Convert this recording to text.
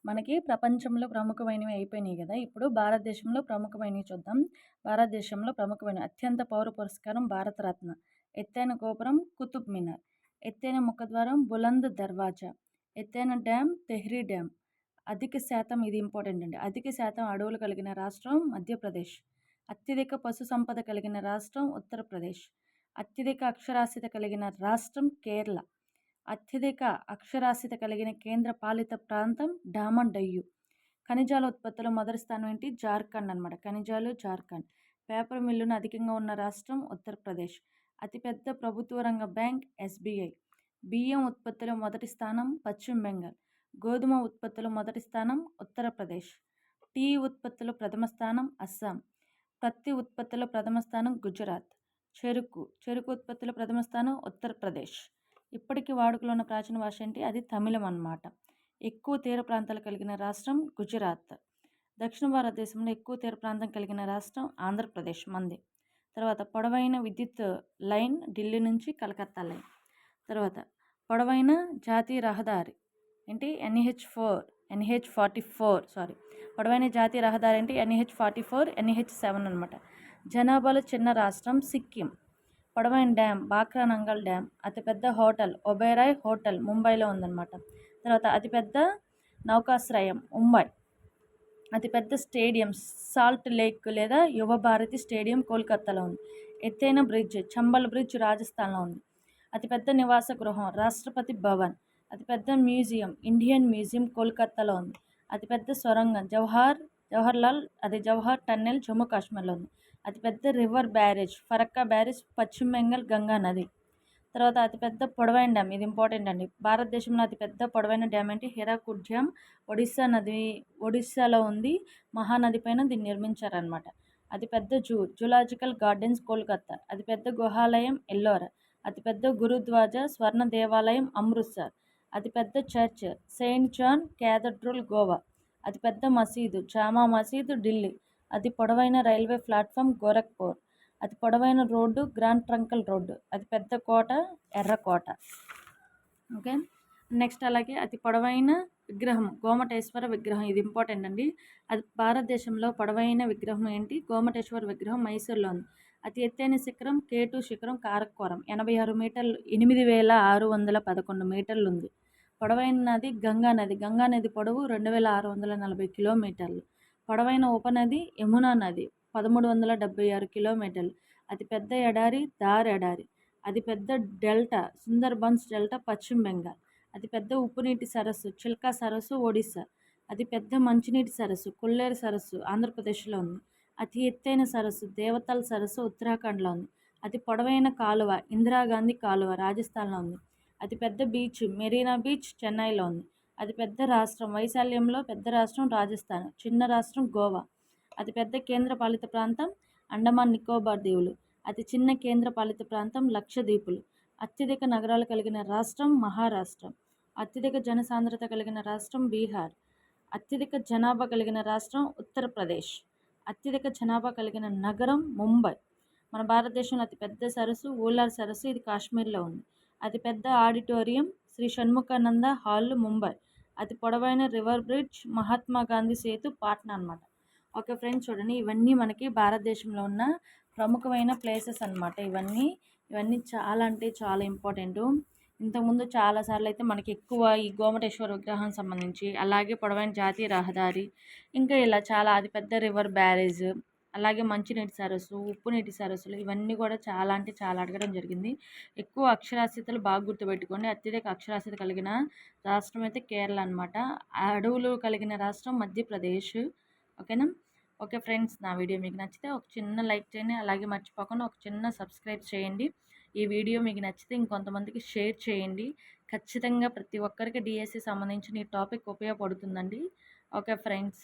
మనకి ప్రపంచంలో ప్రముఖమైనవి అయిపోయినాయి గదా! ఇప్పుడు భారతదేశంలో ప్రముఖమైనవి చూద్దాం. భారతదేశంలో ప్రముఖమైన అత్యంత పౌర పురస్కారం భారతరత్న, ఎత్తైన గోపురం కుతుబ్ మినార్, ఎత్తైన ముఖద్వారం బులంద్ దర్వాజా, ఎత్తైన డ్యామ్ తెహ్రీ డ్యామ్, అధిక శాతం ఇది ఇంపార్టెంట్ అండి. అధిక శాతం అడవులు కలిగిన రాష్ట్రం మధ్యప్రదేశ్, అత్యధిక పశు సంపద కలిగిన రాష్ట్రం ఉత్తరప్రదేశ్, అత్యధిక అక్షరాస్యత కలిగిన రాష్ట్రం కేరళ, అత్యధిక అక్షరాస్యత కలిగిన కేంద్ర పాలిత ప్రాంతం డామన్ డయ్యు. ఖనిజాల ఉత్పత్తిలో మొదటి స్థానం ఏంటి? జార్ఖండ్ అనమాట. ఖనిజాలు జార్ఖండ్. పేపర్ మిల్లును అధికంగా ఉన్న రాష్ట్రం ఉత్తరప్రదేశ్. అతిపెద్ద ప్రభుత్వ రంగ బ్యాంక్ ఎస్బీఐ. బియ్యం ఉత్పత్తిలో మొదటి స్థానం పశ్చిమ బెంగాల్. గోధుమ ఉత్పత్తిలో మొదటి స్థానం ఉత్తరప్రదేశ్. టీ ఉత్పత్తిలో ప్రథమ స్థానం అస్సాం. పత్తి ఉత్పత్తిలో ప్రథమ స్థానం గుజరాత్. చెరుకు ఉత్పత్తిలో ప్రథమ స్థానం ఉత్తరప్రదేశ్. ఇప్పటికీ వాడుకలో ఉన్న ప్రాచీన భాష ఏంటి? అది తమిళం అన్నమాట. ఎక్కువ తీర ప్రాంతాలు కలిగిన రాష్ట్రం గుజరాత్. దక్షిణ భారతదేశంలో ఎక్కువ తీర ప్రాంతం కలిగిన రాష్ట్రం ఆంధ్రప్రదేశ్ మంది. తర్వాత పొడవైన విద్యుత్ లైన్ ఢిల్లీ నుంచి కలకత్తా లైన్. తర్వాత పొడవైన జాతీయ రహదారి ఏంటి? NH44 పొడవైన జాతీయ రహదారి ఏంటి? NH44 NH7 అనమాట. జనాభాలో చిన్న రాష్ట్రం సిక్కిం. పొడవైన డ్యామ్ బాక్రా నంగల్ డ్యామ్. అతిపెద్ద హోటల్ ఒబెరాయ్ హోటల్ ముంబైలో ఉందన్నమాట. తర్వాత అతిపెద్ద నౌకాశ్రయం ముంబై. అతిపెద్ద స్టేడియం సాల్ట్ లేక్ లేదా యువ భారతి స్టేడియం కోల్కతాలో ఉంది. ఎత్తైన బ్రిడ్జ్ చంబల్ బ్రిడ్జ్ రాజస్థాన్లో ఉంది. అతిపెద్ద నివాస గృహం రాష్ట్రపతి భవన్. అతిపెద్ద మ్యూజియం ఇండియన్ మ్యూజియం కోల్కతాలో ఉంది. అతిపెద్ద సొరంగం జవహర్ టన్నెల్ జమ్మూ కాశ్మీర్లో ఉంది. అతిపెద్ద రివర్ బ్యారేజ్ ఫరక్కా బ్యారేజ్ పశ్చిమ బెంగాల్ గంగా నది. తర్వాత అతిపెద్ద పొడవైన డ్యామ్ ఇది ఇంపార్టెంట్ అండి. భారతదేశంలో అతిపెద్ద పొడవైన డ్యామ్ ఏంటి? హీరాకుడ్ డ్యామ్ ఒడిస్సాలో ఉంది. మహానది పైన దీన్ని నిర్మించారనమాట. అతిపెద్ద జూలాజికల్ గార్డెన్స్ కోల్కతా. అతిపెద్ద గుహాలయం ఎల్లోరా. అతిపెద్ద గురుద్వాజా స్వర్ణ దేవాలయం అమృత్సర్. అతిపెద్ద church saint John cathedral Goa. అతిపెద్ద మసీదు జామా మసీదు ఢిల్లీ. అతి పొడవైన రైల్వే ప్లాట్ఫామ్ గోరఖ్పూర్. అతి పొడవైన రోడ్డు గ్రాండ్ ట్రంకల్ రోడ్డు. అతి పెద్ద కోట ఎర్రకోట. ఓకే, నెక్స్ట్ అలాగే అతి పొడవైన విగ్రహం గోమటేశ్వర విగ్రహం ఇది ఇంపార్టెంట్ అండి. అది భారతదేశంలో పొడవైన విగ్రహం ఏంటి? గోమటేశ్వర విగ్రహం మైసూర్లో ఉంది. అతి ఎత్తైన శిఖరం K2 శిఖరం కారకోరం 86 మీటర్లు 8611 మీటర్లు ఉంది. పొడవైన నది గంగా నది. గంగా నది పొడవు 2640 కిలోమీటర్లు. పొడవైన ఉపనది యమునా నది 1376 కిలోమీటర్లు. అతిపెద్ద ఎడారి థార్ ఎడారి. అతిపెద్ద డెల్టా సుందర్బన్స్ డెల్టా పశ్చిమ బెంగాల్. అతిపెద్ద ఉప్పునీటి సరస్సు చిల్కా సరస్సు ఒడిశా. అతిపెద్ద మంచినీటి సరస్సు కొల్లేరు సరస్సు ఆంధ్రప్రదేశ్లో ఉంది. అతి ఎత్తైన సరస్సు దేవతల్ సరస్సు ఉత్తరాఖండ్లో ఉంది. అతి పొడవైన కాలువ ఇందిరాగాంధీ కాలువ రాజస్థాన్లో ఉంది. అతిపెద్ద బీచ్ మెరీనా బీచ్ చెన్నైలో ఉంది. అతిపెద్ద రాష్ట్రం వైశాల్యంలో పెద్ద రాష్ట్రం రాజస్థాన్, చిన్న రాష్ట్రం గోవా. అతిపెద్ద కేంద్రపాలిత ప్రాంతం అండమాన్ నికోబార్ దీవులు. అతి చిన్న కేంద్రపాలిత ప్రాంతం లక్షద్వీపులు. అత్యధిక నగరాలు కలిగిన రాష్ట్రం మహారాష్ట్ర. అత్యధిక జనసాంద్రత కలిగిన రాష్ట్రం బీహార్. అత్యధిక జనాభా కలిగిన రాష్ట్రం ఉత్తరప్రదేశ్. అత్యధిక జనాభా కలిగిన నగరం ముంబై. మన భారతదేశంలో అతిపెద్ద సరస్సు ఊలార్ సరస్సు ఇది కాశ్మీర్లో ఉంది. అతిపెద్ద ఆడిటోరియం శ్రీ షణ్ముఖానంద హాల్ ముంబై. అతి పొడవైన రివర్ బ్రిడ్జ్ మహాత్మా గాంధీ సేతు పాట్నా అనమాట. ఓకే ఫ్రెండ్స్, చూడండి ఇవన్నీ మనకి భారతదేశంలో ఉన్న ప్రముఖమైన ప్లేసెస్ అనమాట. ఇవన్నీ చాలా అంటే చాలా ఇంపార్టెంటు. ఇంతకుముందు చాలాసార్లు అయితే మనకి ఎక్కువ ఈ గోమటేశ్వర విగ్రహం సంబంధించి, అలాగే పొడవైన జాతీయ రహదారి, ఇంకా ఇలా చాలా అతిపెద్ద రివర్ బ్యారేజ్, అలాగే మంచినీటి సరస్సు ఉప్పునీటి సరస్సులు ఇవన్నీ కూడా చాలా అంటే చాలా అడగడం జరిగింది. ఎక్కువ అక్షరాస్యతలు బాగా గుర్తుపెట్టుకోండి. అత్యధిక అక్షరాస్యత కలిగిన రాష్ట్రం అయితే కేరళ అనమాట. అడవులు కలిగిన రాష్ట్రం మధ్యప్రదేశ్. ఓకేనా? ఓకే ఫ్రెండ్స్, నా వీడియో మీకు నచ్చితే ఒక చిన్న లైక్ చేయండి. అలాగే మర్చిపోకుండా ఒక చిన్న సబ్స్క్రైబ్ చేయండి. ఈ వీడియో మీకు నచ్చితే ఇంకొంతమందికి షేర్ చేయండి. ఖచ్చితంగా ప్రతి ఒక్కరికి డిఎస్సి సంబంధించిన ఈ టాపిక్ ఉపయోగపడుతుందండి. Okay friends.